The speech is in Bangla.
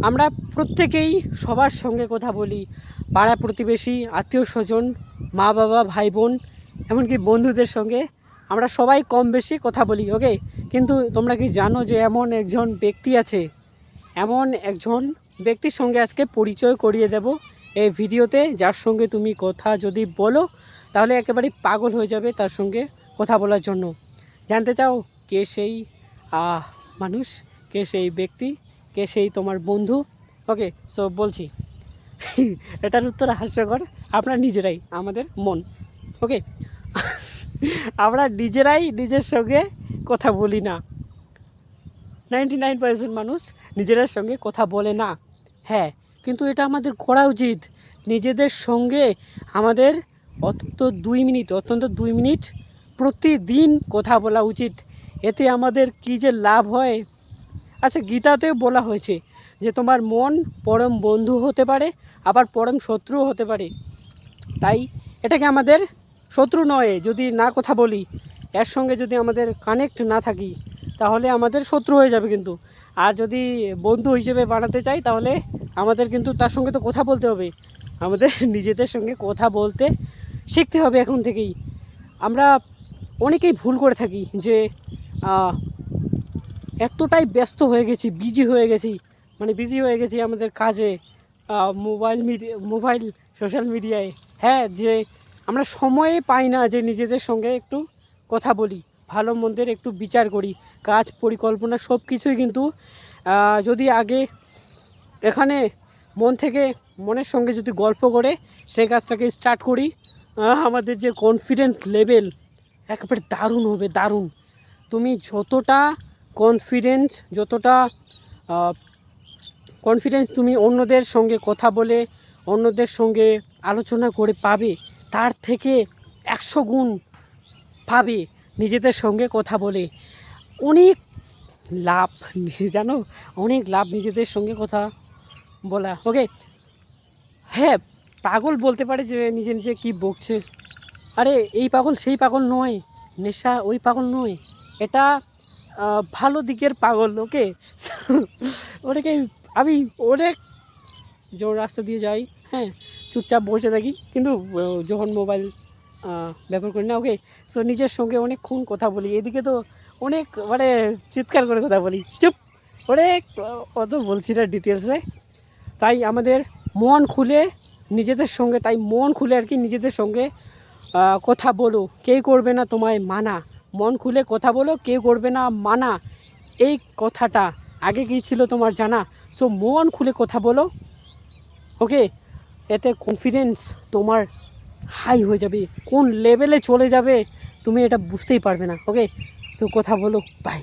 আমরা প্রত্যেকেই সবার সঙ্গে কথা বলি, পাড়া প্রতিবেশী, আত্মীয় স্বজন, মা বাবা, ভাই বোন, এমনকি বন্ধুদের সঙ্গে আমরা সবাই কম বেশি কথা বলি। ওকে, কিন্তু তোমরা কি জানো যে এমন একজন ব্যক্তি আছে, এমন একজন ব্যক্তির সঙ্গে আজকে পরিচয় করিয়ে দেব এই ভিডিওতে, যার সঙ্গে তুমি কথা যদি বলো তাহলে একেবারেই পাগল হয়ে যাবে তার সঙ্গে কথা বলার জন্য। জানতে চাও কে সেই মানুষ, কে সেই ব্যক্তি, কে সেই তোমার বন্ধু? ওকে, সো বলছি। এটার উত্তর হাস্যকর, আপনারা নিজেরাই আমাদের মন। ওকে, আমরা নিজেরাই নিজের সঙ্গে কথা বলি না। 99% মানুষ নিজেদের সঙ্গে কথা বলে না। হ্যাঁ, কিন্তু এটা আমাদের করা উচিত। নিজেদের সঙ্গে আমাদের অন্তত 2 মিনিট প্রতিদিন কথা বলা উচিত। এতে আমাদের কী যে লাভ হয়। আচ্ছা, গীতাতেও বলা হয়েছে যে তোমার মন পরম বন্ধু হতে পারে, আবার পরম শত্রুও হতে পারে। তাই এটাকে আমাদের শত্রু নয়, যদি না কথা বলি, এর সঙ্গে যদি আমাদের কানেক্ট না থাকি, তাহলে আমাদের শত্রু হয়ে যাবে কিন্তু। আর যদি বন্ধু হিসেবে বানাতে চাই, তাহলে আমাদের কিন্তু তার সঙ্গে তো কথা বলতে হবে। আমাদের নিজেদের সঙ্গে কথা বলতে শিখতে হবে এখন থেকেই। আমরা অনেকেই ভুল করে থাকি যে এতটাই ব্যস্ত হয়ে গেছি, বিজি হয়ে গেছি আমাদের কাজে, মোবাইল সোশ্যাল মিডিয়ায়। হ্যাঁ, যে আমরা সময়ে পাই না যে নিজেদের সঙ্গে একটু কথা বলি, ভালো মন্দের একটু বিচার করি, কাজ পরিকল্পনা সব কিছুই কিন্তু যদি আগে এখানে মনের সঙ্গে যদি গল্প করে সেই কাজটাকে স্টার্ট করি, আমাদের যে কনফিডেন্স লেভেল একেবারে দারুণ হবে, দারুণ। তুমি যতটা কনফিডেন্স তুমি অন্যদের সঙ্গে কথা বলে, অন্যদের সঙ্গে আলোচনা করে পাবে, তার থেকে 100 গুণ পাবে নিজেদের সঙ্গে কথা বলে। অনেক লাভ, জানো, অনেক লাভ নিজেদের সঙ্গে কথা বলা। ওকে, হ্যাঁ, পাগল বলতে পারে যে নিজে নিজে কি বকছে। আরে এই পাগল সেই পাগল নয়, নেশা ওই পাগল নয়, এটা ভালো দিকের পাগল। ওকে, আমি অনেক যখন রাস্তা দিয়ে যাই, হ্যাঁ, চুপচাপ বসে থাকি, কিন্তু যখন মোবাইল ব্যবহার করি না। ওকে, সো নিজের সঙ্গে অনেকক্ষণ কথা বলি, এদিকে তো অনেক চিৎকার করে কথা বলি, চুপ, অনেক অত বলছি না ডিটেলসে। তাই আমাদের মন খুলে নিজেদের সঙ্গে নিজেদের সঙ্গে কথা বলো, কেউ করবে না তোমায় মানা। মন খুলে কথা বলো, কেউ করবে না মানা। এই কথাটা আগে কী ছিল তোমার জানা? সো মন খুলে কথা বলো। ওকে, এতে কনফিডেন্স তোমার হাই হয়ে যাবে, কোন লেভেলে চলে যাবে তুমি এটা বুঝতেই পারবে না। ওকে, সো কথা বলো, বাই।